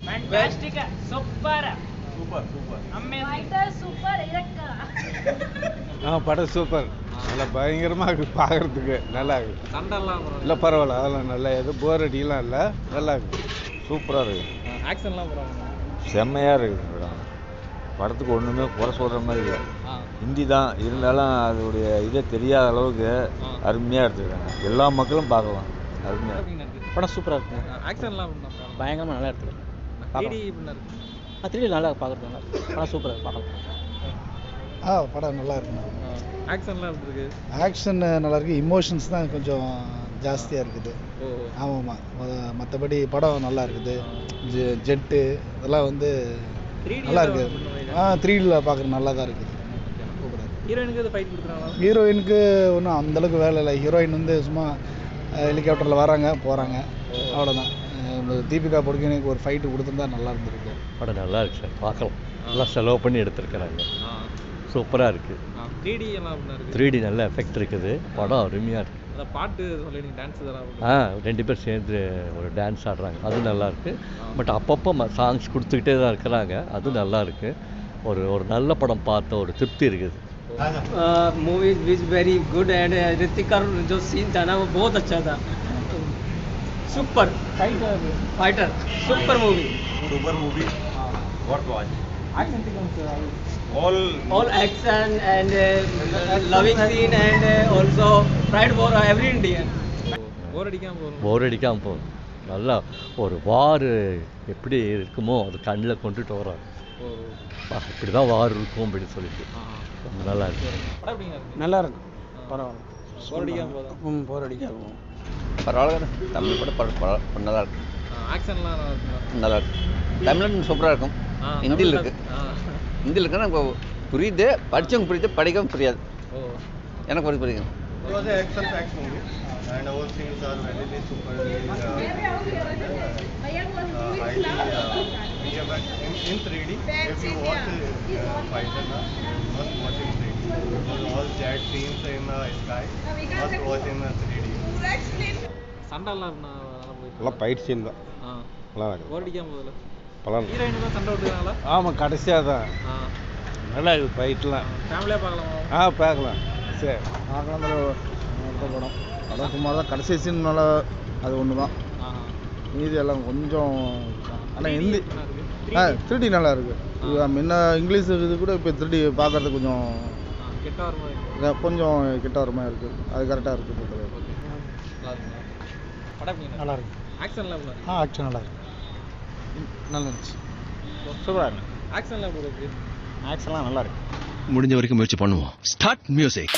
Fantastic, super, amazing. Fighter super இறக்கா. படம் super, நல்லா பயங்கரமாக இருக்குது, பார்க்குறதுக்கு நல்லா இருக்குது. சண்டெல்லாம் இல்லை பரவாயில்ல, அதெல்லாம் நல்லா எதுவும் போர் அடிக்கலாம் இல்லை, நல்லா இருக்குது, சூப்பராக இருக்குது. ஆக்ஷன்லாம் போகிறாங்க. செம்மையாக இருக்குது படம். படத்துக்கு ஒன்றுமே குறை சொல்கிற மாதிரி இல்லை. ஹிந்தி தான் இருந்தாலும் அதோடைய இதே தெரியாத அளவுக்கு அருமையாக எடுத்துருக்காங்க. எல்லா மக்களும் பார்க்கலாம், அருமையாக. படம் சூப்பராக இருக்குங்க. ஆக்ஷன்லாம் பயங்கரமாக நல்லா எடுத்துருக்கு. 3D இப்படின்னா இருக்கு. 3D நல்லா பார்க்குறது நல்லா இருக்கு. படம் சூப்பராக பார்க்கலாம். படம் நல்லா இருக்குண்ணா. ஆக்ஷன்லாம் எப்படி இருக்கு? ஆக்ஷன் நல்லா இருக்குது, இமோஷன்ஸ் தான் கொஞ்சம் ஜாஸ்தியாக இருக்குது. ஆமாம்மா, மற்றபடி படம் நல்லா இருக்குது. ஜெட்டு இதெல்லாம் வந்து நல்லா இருக்குது. 3Dல பார்க்குறது நல்லா தான் இருக்குது. ஹீரோயினுக்கு இது ஃபைட் கொடுக்குறாங்களா? ஹீரோயினுக்கு ஒன்றும் அந்தளவுக்கு வேலை இல்லை. ஹீரோயின் வந்து சும்மா ஹெலிகாப்டரில் வராங்க போகிறாங்க, அவ்வளோதான். தீபிகா படுகோனேக்கு ஒரு ஃபைட்டு கொடுத்துருந்தா நல்லா இருந்திருக்கு. படம் நல்லா இருக்கு சார், பார்க்கலாம். நல்லா செலவு பண்ணி எடுத்துருக்கிறாங்க, சூப்பராக இருக்குது. 3D எல்லாம் அப்படின்னா இருக்கு. 3D நல்ல எஃபெக்ட் இருக்குது, படம் அருமையாக இருக்குது. அந்த பாட்டு சொல்லி டான்ஸ் இதெல்லாம் 2 பேர் சேர்ந்து ஒரு டான்ஸ் ஆடுறாங்க, அது நல்லா இருக்குது. பட் அப்பப்போ சாங்ஸ் கொடுத்துக்கிட்டே தான் இருக்கிறாங்க, அது நல்லா இருக்குது. ஒரு நல்ல படம் பார்த்த ஒரு திருப்தி இருக்குது. Movie is very good and Hrithik का जो सीन था ना वो बहुत अच्छा था. Super fighter super movie What was? Action sequence all action and loving scene and also pride for every Indian. போர் அடிக்காம போகும். போர் அடிக்காமல் போகும். நல்லா ஒரு வார் எப்படி இருக்குமோ அது கண்ணில் கொண்டுட்டு வராங்க. இப்படி தான் வார் இருக்கும் அப்படின்னு சொல்லிட்டு நல்லா இருக்கு. படம் எப்படிங்க இருக்கு? நல்லா இருக்கு பரவாயில்ல. போர் அடிக்காம போதும். போர் அடிக்காம பரவாயில்ல, தமிழ் படம் நல்லா இருக்கு. ஆக்ஷன்லாம் நல்லா இருக்கு. தமிழ்நாடு சூப்பராக இருக்கும். ஹிந்தியில் இருக்கு. ஹிந்தியில் இருக்குன்னா இப்போ புரியுது, படித்தவங்க புரியுது, படிக்கவும் புரியாது. எனக்கு ஒரு புரியும். It was an action-packed movie, and all scenes are very super. In 3D, if you watch Fighter, must watch in 3D. Because all jet scenes in the sky, must watch in 3D. சண்டெல்லாம் எல்லாம் fight scene தான், நல்லா இருக்குது. போர் அடிக்காம போதில்ல. படம் heroine தான் சண்டை விட்டுருக்காங்களா? ஆமாம், கடைசியாக தான் நல்லா இருக்குது ஃபைட்லாம். ஃபேமிலியாக பார்க்கலாமா? பார்க்கலாம். சரி, பார்க்கலாம். படம் படம் சுமார் தான். கடைசி சீன் நல்லா, அது ஒன்று தான். மீதி எல்லாம் கொஞ்சம், ஆனால் ஹிந்தி 3D நல்லா இருக்குது. முன்ன இங்கிலீஷ் இது கூட இப்போ 3D பார்க்குறது கொஞ்சம் கெட்ட வர மாதிரி கொஞ்சம் கிட்ட வர மாதிரி இருக்குது. அது கரெக்டாக இருக்குது. படம் நல்லா இருக்கு. ஆக்ஷன்லாம் எப்படி? ஆக்ஷன் நல்லா இருக்கு, நல்லா இருந்துச்சு, சூப்பராக இருக்கு. ஆக்ஷன்லாம் எப்படி இருக்கு? ஆக்ஷன்லாம் நல்லா இருக்கு. முடிஞ்ச வரைக்கும் முயற்சி பண்ணுவோம். Start music.